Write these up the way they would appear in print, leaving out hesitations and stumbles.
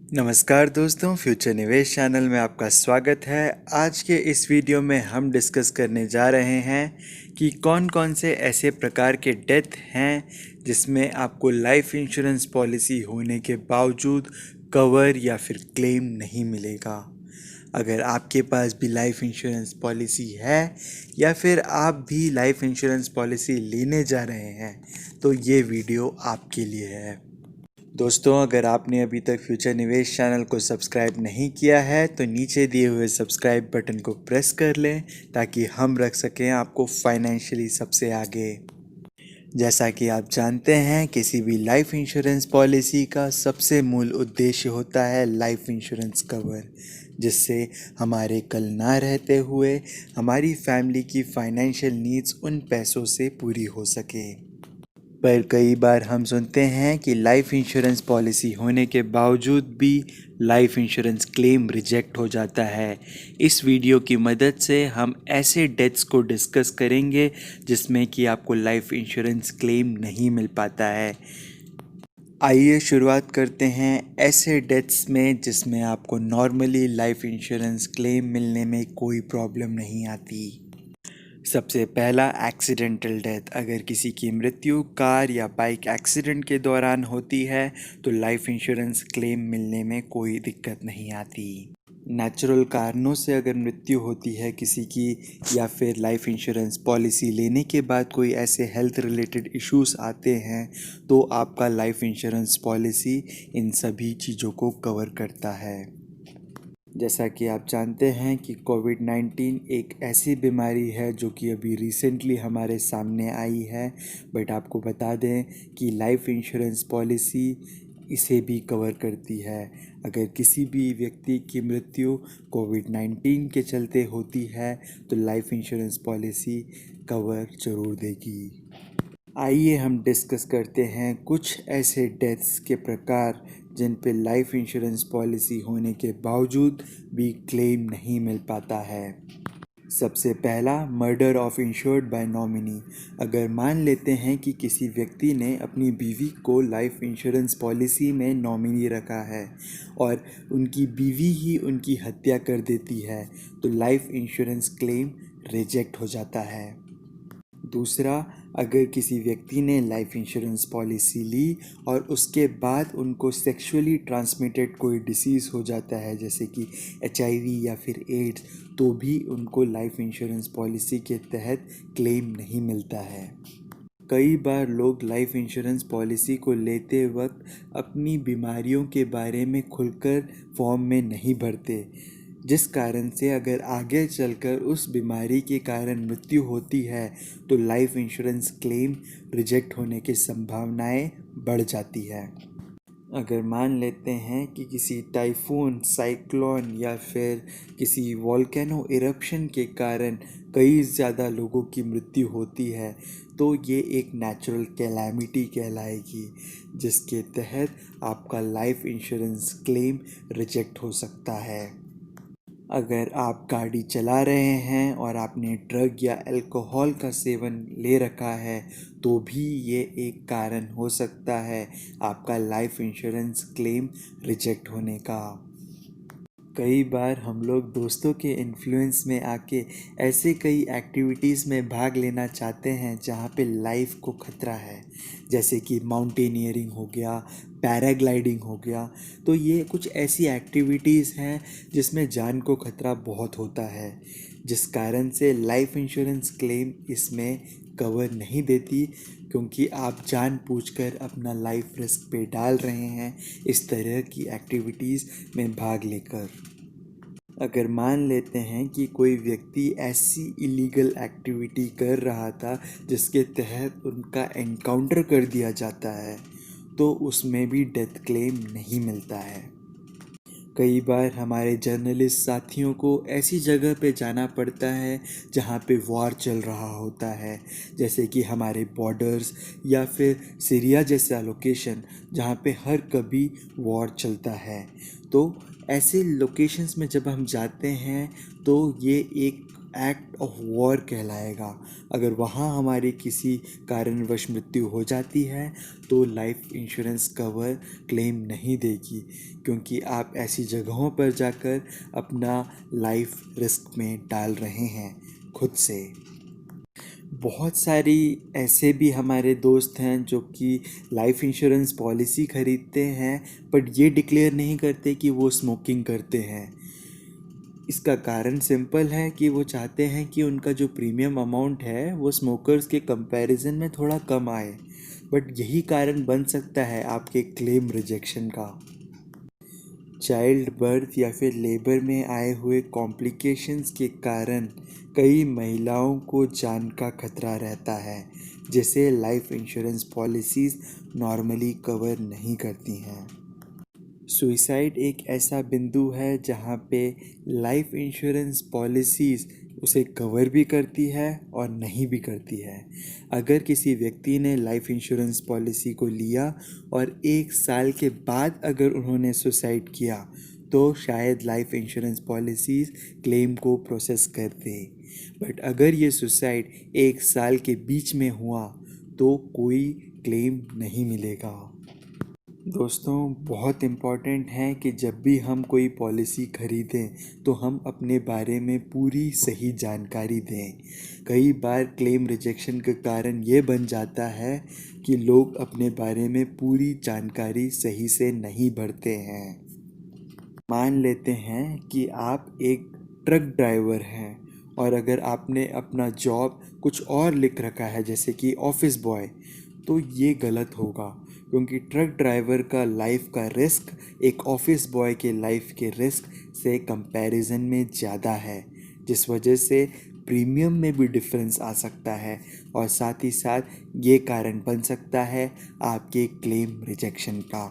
नमस्कार दोस्तों, फ्यूचर निवेश चैनल में आपका स्वागत है। आज के इस वीडियो में हम डिस्कस करने जा रहे हैं कि कौन कौन से ऐसे प्रकार के डेथ हैं जिसमें आपको लाइफ इंश्योरेंस पॉलिसी होने के बावजूद कवर या फिर क्लेम नहीं मिलेगा। अगर आपके पास भी लाइफ इंश्योरेंस पॉलिसी है या फिर आप भी लाइफ इंश्योरेंस पॉलिसी लेने जा रहे हैं तो ये वीडियो आपके लिए है। दोस्तों, अगर आपने अभी तक फ्यूचर निवेश चैनल को सब्सक्राइब नहीं किया है तो नीचे दिए हुए सब्सक्राइब बटन को प्रेस कर लें ताकि हम रख सकें आपको फाइनेंशियली सबसे आगे। जैसा कि आप जानते हैं, किसी भी लाइफ इंश्योरेंस पॉलिसी का सबसे मूल उद्देश्य होता है लाइफ इंश्योरेंस कवर, जिससे हमारे कल ना रहते हुए हमारी फैमिली की फाइनेंशियल नीड्स उन पैसों से पूरी हो सके। पर कई बार हम सुनते हैं कि लाइफ इंश्योरेंस पॉलिसी होने के बावजूद भी लाइफ इंश्योरेंस क्लेम रिजेक्ट हो जाता है। इस वीडियो की मदद से हम ऐसे डेथ्स को डिस्कस करेंगे जिसमें कि आपको लाइफ इंश्योरेंस क्लेम नहीं मिल पाता है। आइए शुरुआत करते हैं ऐसे डेथ्स में जिसमें आपको नॉर्मली लाइफ इंश्योरेंस क्लेम मिलने में कोई प्रॉब्लम नहीं आती। सबसे पहला, एक्सीडेंटल डेथ। अगर किसी की मृत्यु कार या बाइक एक्सीडेंट के दौरान होती है तो लाइफ इंश्योरेंस क्लेम मिलने में कोई दिक्कत नहीं आती। नेचुरल कारणों से अगर मृत्यु होती है किसी की या फिर लाइफ इंश्योरेंस पॉलिसी लेने के बाद कोई ऐसे हेल्थ रिलेटेड इश्यूज आते हैं तो आपका लाइफ इंश्योरेंस पॉलिसी इन सभी चीज़ों को कवर करता है। जैसा कि आप जानते हैं कि कोविड-19 एक ऐसी बीमारी है जो कि अभी रिसेंटली हमारे सामने आई है, बट आपको बता दें कि लाइफ इंश्योरेंस पॉलिसी इसे भी कवर करती है। अगर किसी भी व्यक्ति की मृत्यु कोविड-19 के चलते होती है तो लाइफ इंश्योरेंस पॉलिसी कवर ज़रूर देगी। आइए हम डिस्कस करते हैं कुछ ऐसे डेथ्स के प्रकार जिन पे लाइफ इंश्योरेंस पॉलिसी होने के बावजूद भी क्लेम नहीं मिल पाता है। सबसे पहला, murder of insured by nominee. अगर मान लेते हैं कि किसी व्यक्ति ने अपनी बीवी को लाइफ इंश्योरेंस पॉलिसी में नॉमिनी रखा है और उनकी बीवी ही उनकी हत्या कर देती है तो लाइफ इंश्योरेंस क्लेम रिजेक्ट हो जाता है। दूसरा, अगर किसी व्यक्ति ने लाइफ इंश्योरेंस पॉलिसी ली और उसके बाद उनको सेक्सुअली ट्रांसमिटेड कोई डिसीज़ हो जाता है जैसे कि HIV या फिर एड्स, तो भी उनको लाइफ इंश्योरेंस पॉलिसी के तहत क्लेम नहीं मिलता है। कई बार लोग लाइफ इंश्योरेंस पॉलिसी को लेते वक्त अपनी बीमारियों के बारे में खुलकर फॉर्म में नहीं भरते, जिस कारण से अगर आगे चलकर उस बीमारी के कारण मृत्यु होती है तो लाइफ इंश्योरेंस क्लेम रिजेक्ट होने की संभावनाएं बढ़ जाती है। अगर मान लेते हैं कि किसी टाइफून, साइक्लोन या फिर किसी वोल्केनो इरप्शन के कारण कई ज़्यादा लोगों की मृत्यु होती है तो ये एक नेचुरल कैलामिटी कहलाएगी, जिसके तहत आपका लाइफ इंश्योरेंस क्लेम रिजेक्ट हो सकता है। अगर आप गाड़ी चला रहे हैं और आपने ड्रग या अल्कोहल का सेवन ले रखा है तो भी ये एक कारण हो सकता है आपका लाइफ इंश्योरेंस क्लेम रिजेक्ट होने का। कई बार हम लोग दोस्तों के इन्फ्लुएंस में आके ऐसे कई एक्टिविटीज़ में भाग लेना चाहते हैं जहाँ पे लाइफ को खतरा है, जैसे कि माउंटेनियरिंग हो गया, पैराग्लाइडिंग हो गया। तो ये कुछ ऐसी एक्टिविटीज़ हैं जिसमें जान को खतरा बहुत होता है, जिस कारण से लाइफ इंश्योरेंस क्लेम इसमें कवर नहीं देती, क्योंकि आप जानबूझकर अपना लाइफ रिस्क पे डाल रहे हैं इस तरह की एक्टिविटीज़ में भाग लेकर। अगर मान लेते हैं कि कोई व्यक्ति ऐसी इलीगल एक्टिविटी कर रहा था जिसके तहत उनका एनकाउंटर कर दिया जाता है तो उसमें भी डेथ क्लेम नहीं मिलता है। कई बार हमारे जर्नलिस्ट साथियों को ऐसी जगह पे जाना पड़ता है जहाँ पे वॉर चल रहा होता है, जैसे कि हमारे बॉर्डर्स या फिर सीरिया जैसा लोकेशन जहाँ पे हर कभी वॉर चलता है। तो ऐसे लोकेशंस में जब हम जाते हैं तो ये एक एक्ट ऑफ वॉर कहलाएगा। अगर वहाँ हमारी किसी कारणवश मृत्यु हो जाती है तो लाइफ इंश्योरेंस कवर क्लेम नहीं देगी, क्योंकि आप ऐसी जगहों पर जाकर अपना लाइफ रिस्क में डाल रहे हैं खुद से। बहुत सारी ऐसे भी हमारे दोस्त हैं जो कि लाइफ इंश्योरेंस पॉलिसी ख़रीदते हैं बट ये डिक्लेयर नहीं करते कि वो स्मोकिंग करते हैं। इसका कारण सिंपल है कि वो चाहते हैं कि उनका जो प्रीमियम अमाउंट है वो स्मोकर्स के कंपैरिजन में थोड़ा कम आए, बट यही कारण बन सकता है आपके क्लेम रिजेक्शन का। चाइल्ड बर्थ या फिर लेबर में आए हुए कॉम्प्लिकेशंस के कारण कई महिलाओं को जान का खतरा रहता है, जिसे life insurance policies normally cover नहीं करती हैं। सुइसाइड एक ऐसा बिंदु है जहाँ पे लाइफ इंश्योरेंस पॉलिसीज़ उसे कवर भी करती है और नहीं भी करती है। अगर किसी व्यक्ति ने लाइफ इंश्योरेंस पॉलिसी को लिया और 1 साल के बाद अगर उन्होंने सुसाइड किया तो शायद लाइफ इंश्योरेंस पॉलिसीज़ क्लेम को प्रोसेस कर दे, बट अगर ये सुसाइड 1 साल के बीच में हुआ तो कोई क्लेम नहीं मिलेगा। दोस्तों, बहुत इम्पॉर्टेंट है कि जब भी हम कोई पॉलिसी ख़रीदें तो हम अपने बारे में पूरी सही जानकारी दें। कई बार क्लेम रिजेक्शन का कारण ये बन जाता है कि लोग अपने बारे में पूरी जानकारी सही से नहीं भरते हैं। मान लेते हैं कि आप एक ट्रक ड्राइवर हैं और अगर आपने अपना जॉब कुछ और लिख रखा है जैसे कि ऑफिस बॉय, तो ये गलत होगा, क्योंकि ट्रक ड्राइवर का लाइफ का रिस्क एक ऑफिस बॉय के लाइफ के रिस्क से कंपैरिजन में ज़्यादा है, जिस वजह से प्रीमियम में भी डिफरेंस आ सकता है और साथ ही साथ ये कारण बन सकता है आपके क्लेम रिजेक्शन का।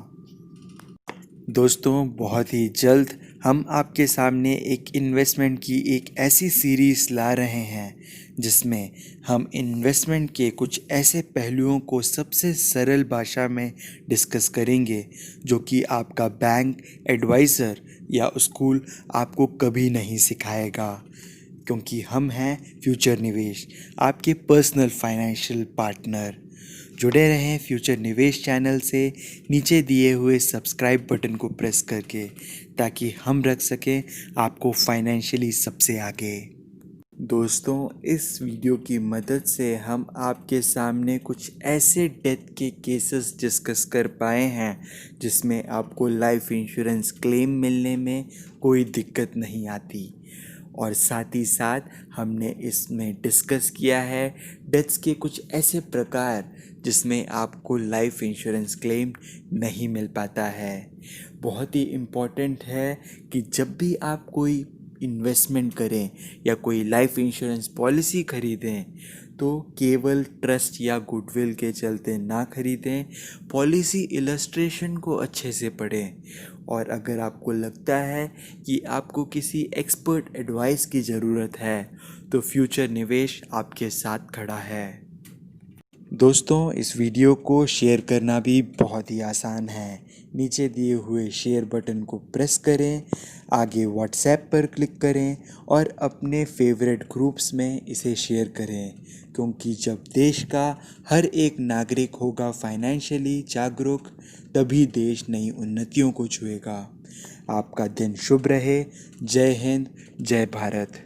दोस्तों, बहुत ही जल्द हम आपके सामने एक इन्वेस्टमेंट की एक ऐसी सीरीज़ ला रहे हैं जिसमें हम इन्वेस्टमेंट के कुछ ऐसे पहलुओं को सबसे सरल भाषा में डिस्कस करेंगे जो कि आपका बैंक एडवाइज़र या स्कूल आपको कभी नहीं सिखाएगा, क्योंकि हम हैं फ्यूचर निवेश, आपके पर्सनल फाइनेंशियल पार्टनर। जुड़े रहें फ्यूचर निवेश चैनल से नीचे दिए हुए सब्सक्राइब बटन को प्रेस करके, ताकि हम रख सकें आपको फाइनेंशियली सबसे आगे। दोस्तों, इस वीडियो की मदद से हम आपके सामने कुछ ऐसे डेथ के केसेस डिस्कस कर पाए हैं जिसमें आपको लाइफ इंश्योरेंस क्लेम मिलने में कोई दिक्कत नहीं आती, और साथ ही साथ हमने इसमें डिस्कस किया है डेथ्स के कुछ ऐसे प्रकार जिसमें आपको लाइफ इंश्योरेंस क्लेम नहीं मिल पाता है। बहुत ही इम्पॉर्टेंट है कि जब भी आप कोई इन्वेस्टमेंट करें या कोई लाइफ इंश्योरेंस पॉलिसी ख़रीदें तो केवल ट्रस्ट या गुडविल के चलते ना ख़रीदें, पॉलिसी इलस्ट्रेशन को अच्छे से पढ़ें, और अगर आपको लगता है कि आपको किसी एक्सपर्ट एडवाइस की ज़रूरत है तो फ्यूचर निवेश आपके साथ खड़ा है। दोस्तों, इस वीडियो को शेयर करना भी बहुत ही आसान है। नीचे दिए हुए शेयर बटन को प्रेस करें, आगे व्हाट्सएप पर क्लिक करें और अपने फेवरेट ग्रुप्स में इसे शेयर करें, क्योंकि जब देश का हर एक नागरिक होगा फाइनेंशियली जागरूक तभी देश नई उन्नतियों को छुएगा। आपका दिन शुभ रहे। जय हिंद, जय भारत।